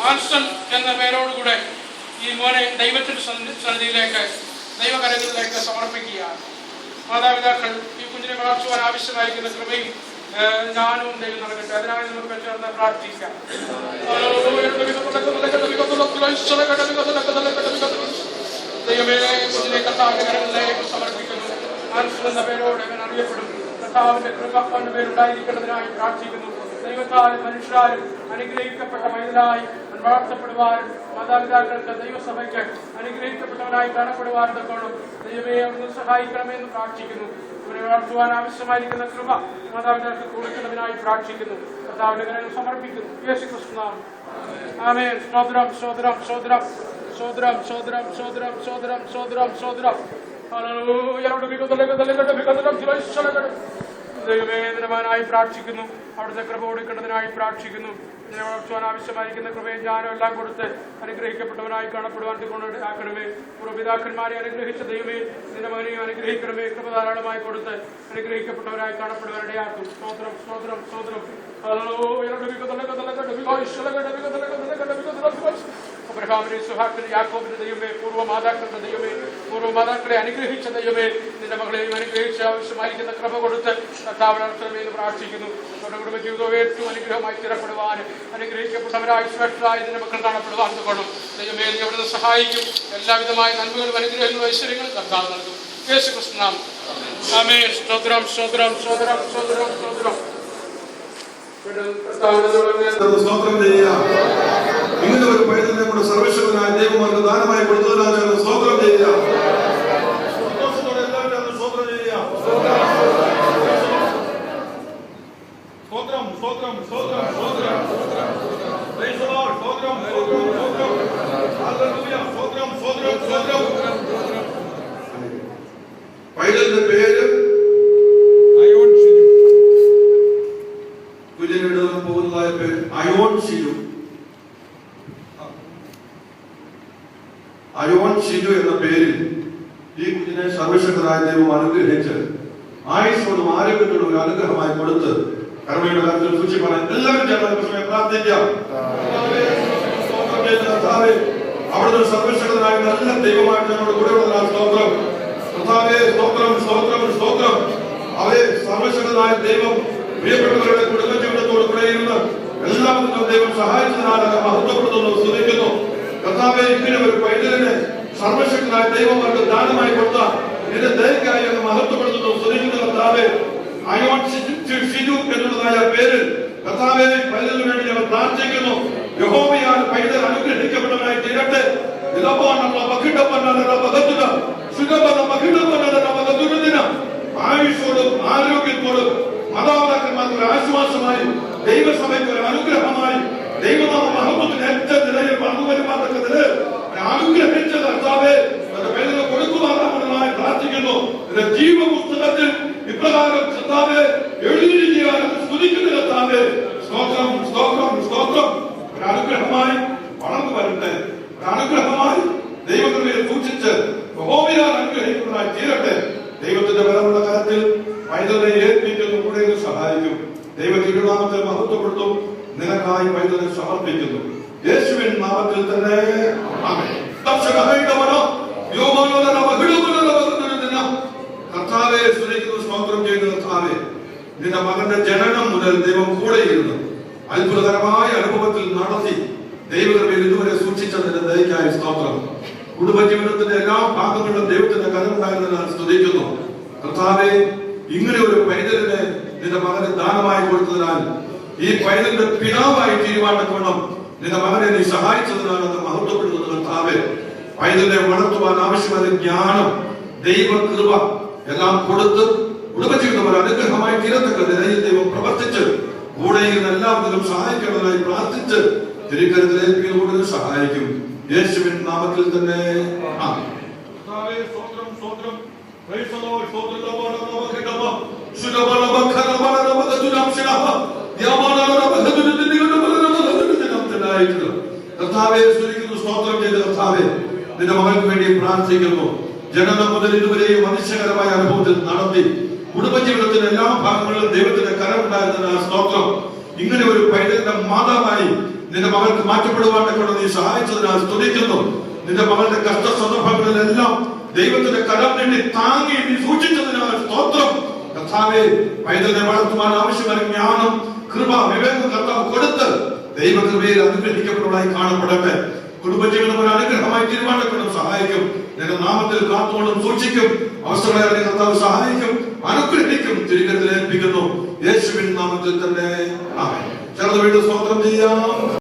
ആൻസൺ എന്ന പേരോടുകൂടെ ഈ മോനെ ദൈവത്തിന്റെ സന്നിധിയിലേക്ക് ദൈവകരങ്ങളിലേക്ക് സമർപ്പിക്കുകയാണ്. മാതാപിതാക്കൾ ഈ കുഞ്ഞിനെ വളർത്തുവാൻ ആവശ്യമായിരിക്കുന്ന കൃപയും ജ്ഞാനവും ദൈവം നൽകട്ടെ. അതിനായി നമുക്ക് ചേർന്ന് പ്രാർത്ഥിക്കാം. ദൈവമേ, കുഞ്ഞിനെ കർത്താവിന്റെ കരങ്ങളിലേക്ക് സമർപ്പിക്കുന്നു. ആൻസൺ എന്ന പേരോട് അവൻ അറിയപ്പെടും. കർത്താവിന്റെ കൃപ അവന്റെ പേരുണ്ടായിരിക്കുന്നതിനായി പ്രാർത്ഥിക്കുന്നു. ദൈവത്താലും മനുഷ്യരാലും അനുഗ്രഹിക്കപ്പെട്ട മൈതലായി വളർത്തപ്പെടുവാനും മാതാപിതാക്കൾക്ക് ദൈവസഭയ്ക്ക് അനുഗ്രഹിക്കപ്പെട്ടവനായി കാണപ്പെടുവാനും തക്കോണം ദൈവമേ അവിടുന്ന് സഹായിക്കണമെന്ന് പ്രാർത്ഥിക്കുന്നു. ഇവരെ വളർത്തുവാൻ ആവശ്യമായിരിക്കുന്ന കൃപ മാതാപിതാക്കൾക്ക് കൊടുക്കുന്നതിനായി പ്രാർത്ഥിക്കുന്നു. കർത്താവിന്റെ കരങ്ങൾ സമർപ്പിക്കുന്നു. യേശുക്രിസ്തു നാമത്തിൽ ആമേൻ. സ്തോത്രം സ്തോത്രം സ്തോത്രം സ്തോത്രം സ്തോത്രം സ്തോത്രം സ്തോത്രം സ്തോത്രം സ്തോത്രം. ദൈവമേ, നിരമാനായി പ്രാർത്ഥിക്കുന്നു. അവിടുത്തെ കൃപ കൊടുക്കേണ്ടതിനായി പ്രാർത്ഥിക്കുന്നു. ഇതിനെ വളർത്തുവാൻ ആവശ്യമായിരിക്കുന്ന കൃപയും ജ്ഞാനം എല്ലാം കൊടുത്ത് അനുഗ്രഹിക്കപ്പെട്ടവനായി കാണപ്പെടുവാൻ ആക്കണമേ. പൂർവ്വപിതാക്കന്മാരെ അനുഗ്രഹിച്ച ദൈവമേ, നിന്റെ മകനെയും അനുഗ്രഹിക്കണമേ. കൃപ ധാരാളമായി കൊടുത്ത് അനുഗ്രഹിക്കപ്പെട്ടവരായി കാണപ്പെടുവാനിടയാക്കും. സ്തോത്രം സ്തോത്രം സ്തോത്രം. അബ്രഹാമിനെ സുഹാക്കിന് യാക്കോബിന്റെ ദൈവമേ, പൂർവ്വമാതാക്കളുടെ ദൈവമേ, പൂർവ്വമാതാക്കളെ അനുഗ്രഹിച്ച ദൈവമേ, നിന്റെ മകളെയും അനുഗ്രഹിച്ച് ആവശ്യമായിരിക്കുന്ന കൃപ കൊടുത്ത് കർത്താവിനർത്തണമെന്ന് പ്രാർത്ഥിക്കുന്നു. നമ്മുടെ കുടുംബ ജീവിതവും ഏറ്റവും അനുഗ്രഹമായി സ്ഥിരപ്പെടുവാനും അനുഗ്രഹിക്കപ്പെട്ടവരായി ശ്രേഷ്ഠരായി നിന്റെ മക്കൾ കാണപ്പെടുവാൻ കൊള്ളും. ദൈവമേ, നീ അവിടുന്ന് സഹായിക്കും. എല്ലാവിധമായ നന്മകളും അനുഗ്രഹങ്ങളും ഐശ്വര്യങ്ങളും കർത്താവ് നൽകും. യേശുക്രിസ്തു നാമത്തിൽ ആമേൻ. സ്തോത്രം സ്തോത്രം സ്തോത്രം സ്തോത്രം സ്തോത്രം. സ്തോത്രം ചെയ്യുക. ഇങ്ങനെ ഒരു പൈതലിനെ കൂടെ സർവശക്തനായ ദൈവമാർക്ക് ദാനമായി കൊടുത്തതിനാൽ സ്തോത്രം ചെയ്യുക. സന്തോഷത്തോടെ എല്ലാവരും സ്തോത്രം ചെയ്യുക. സ്തോത്രം സ്തോത്രം സ്തോത്രം സ്തോത്രം. Praise the Lord. സ്തോത്രം സ്തോത്രം സ്തോത്രം. ഹല്ലേലൂയ. സ്തോത്രം സ്തോത്രം സ്തോത്രം. പൈതലിന്റെ പേര് അയോൺ ഷിജു. കുഞ്ഞിനിടാൻ പോകുന്നതായ പേര് അയോൺ ഷിജു. അയോൺ ഷിജു എന്ന പേരിൽ ഈ കുഞ്ഞിനെ സർവശക്തനായ ദൈവം അനുഗ്രഹിച്ച് ആയുസ്സോടും ആരോഗ്യത്തോടും ഒരു അനുഗ്രഹമായി കൊടുത്ത് കർമ്മയുടെ കാര്യത്തിൽ സൂക്ഷിപ്പാൻ എല്ലാവരും ചേർന്ന് പ്രാർത്ഥിക്കാം. അവിടുന്ന് സർവശക്തനായ നല്ല ദൈവമായിട്ട് ഞങ്ങളുടെ കൂടെ ഉള്ളതാണ്. സ്തോത്രം കർത്താവേ. സ്തോത്രം സ്തോത്രം സ്തോത്രം. അവരെ സർവശക്തനായ ദൈവം പ്രിയപ്പെട്ടവരുടെ കുടുംബ ജീവിതത്തോട് കൂടെ ഇരുന്ന് എല്ലാവർക്കും ദൈവം സഹായിച്ചതിനാണ് മഹത്വപ്പെടുത്തുന്നു, സ്തുതിക്കുന്നു. കർത്താവേ, ഇങ്ങനെ ഒരു പൈതലിനെ സർവശക്തനായ ദൈവമാർക്ക് ദാനമായി കൊടുത്ത നിന്റെ ദയക്കായി എന്ന് മഹത്വപ്പെടുത്തുന്നു, സ്തുതിക്കുന്നു. കർത്താവേ, അയോൺ ഷിജു എന്നുള്ളതായ പേരിൽ കർത്താവേ പൈതലിന് വേണ്ടി ഞങ്ങൾ പ്രാർത്ഥിക്കുന്നു. യഹോവയാൽ പൈതൽ അനുഗ്രഹിക്കപ്പെട്ടവനായി തീരട്ടെ. ആയുഷോടും ആരോഗ്യത്തോടും മാതാപിതാക്കന്മാർക്ക് ആശ്വാസമായി ദൈവസഭയ്ക്ക് ഒരു അനുഗ്രഹമായി ദൈവനാമ മഹത്വത്തിന് ഏറ്റവും നിലയിൽ പങ്കുവരുമാത്തക്കതിന് അനുഗ്രഹിച്ച കർത്താവേ പൈതലിനെ കൊടുക്കുമാറായി പ്രാർത്ഥിക്കുന്നു. ജീവപുസ്തകത്തിൽ ഇപ്രകാരം കർത്താവേ എഴുതിയിരിക്കുകയാണ്. സ്തുതിക്കുന്ന കർത്താവേ, സ്തോത്രം സ്തോത്രം സ്തോത്രം. ഒരു അനുഗ്രഹമായി വളർന്നു വരട്ടെ. ഒരു അനുഗ്രഹമായി ദൈവകൃപയെ സൂക്ഷിച്ച് യഹോവയാൽ അനുഗ്രഹിക്കുന്നതായി തീരട്ടെ. ദൈവത്തിന്റെ ബലമുള്ള കരത്തിൽ പൈതലിനെ ഏൽപ്പിക്കുന്നു, കൂടെ സഹായിക്കും. ദൈവ തിരുനാമത്തെ മഹത്വപ്പെടുത്തും. നിനക്കായി പൈതലിനെ സമർപ്പിക്കുന്നു യേശുവിൻ നാമത്തിൽ തന്നെ. കർത്താവെ സ്തുതിക്കുന്നു, സ്തോത്രം ചെയ്യുന്ന കർത്താവെ, നിന്റെ മകന്റെ ജനനം മുതൽ ദൈവം കൂടെയിരുന്നു അത്ഭുതകരമായ അനുഭവത്തിൽ നടത്തി ദൈവകൃപയിൽ ഇതുവരെ സൂക്ഷിച്ചതിന്റെ ദയക്കായി സ്തോത്രം. കുടുംബജീവിതത്തിന്റെ എല്ലാ ഭാഗങ്ങളിലും ദൈവത്തിന്റെ കരമുണ്ടായിരുന്നതിനാൽ സ്തുതിക്കുന്നു. കർത്താവെ, ഇങ്ങനെ ഒരു പൈതലിനെ നിന്റെ മകന് ദാനമായി കൊടുത്തതിനാൽ ഈ പൈതലിന്റെ പിതാവായി തീരുമാനക്കണം നിന്റെ മകനെ നീ സഹായിച്ചതിനാൽ അത് മഹത്വപ്പെടുന്നത്. കർത്താവെ, പൈതലിനെ വളർത്തുവാൻ ആവശ്യമായ ജ്ഞാനം, ദൈവകൃപ എല്ലാം കൊടുത്ത് കുടുംബജീവിതം ഒരു അനുഗ്രഹമായി തീരത്തക്ക നിലയിൽ ദൈവം പ്രവർത്തിച്ച് കൂടെ ഇരുന്ന് എല്ലാവരും സഹായിക്കേണ്ടതായി പ്രാർത്ഥിച്ച് തിരുക്കരത്തിലേക്ക് സഹായിക്കും. യേശുവിൻ നാമത്തിൽ തന്നെ. സ്തോത്രം ചെയ്ത കർത്താവേ, നിന്റെ മകൾക്ക് വേണ്ടി പ്രാർത്ഥിക്കുന്നു. ജനനം മുതൽ ഇതുവരെയും അതിശയകരമായ അനുഭവത്തിൽ നടത്തി കുടുംബജീവിതത്തിന്റെ എല്ലാ ഭാഗങ്ങളിലും ദൈവത്തിന്റെ കരമുണ്ടായിരുന്ന സ്തോത്രം. ഇങ്ങനെ ഒരു പൈതലിന്റെ മാതാവായി നിന്റെ മകൾക്ക് മാറ്റപ്പെടുവാനെ കൊണ്ട് നീ സഹായിച്ചതിനാൽ സ്തുതിക്കുന്നു. നിന്റെ മകളുടെ കഷ്ട സന്ദർഭങ്ങളിലെല്ലാം ദൈവത്തിന്റെ കരം നീട്ടി താങ്ങി നീ സൂക്ഷിച്ചതിനാൽ സ്തോത്രം. കർത്താവേ, പൈതലിനെ വളർത്തുവാൻ ആവശ്യമായ ജ്ഞാനം, കൃപ, വിവേകം കർത്താവ് കൊടുത്ത് ദൈവകൃപയിൽ അനുഗ്രഹിക്കപ്പെടുന്നതായി കാണപ്പെടട്ടെ. കുടുംബജീവിതം ഒരു അനുഗ്രഹമായി തീരുമാനപ്പെടും സഹായിക്കും. നിന്റെ നാമത്തിൽ കാത്തോളം സൂക്ഷിക്കും. അവസരങ്ങളെ കർത്താവ് സഹായിക്കും, അനുഗ്രഹിക്കും. തിരികെ ഏൽപ്പിക്കുന്നു യേശുവിൻ നാമത്തിൽ തന്നെ. ആമേൻ. ചേർന്ന് വീണ്ടും സ്തോത്രം ചെയ്യാം.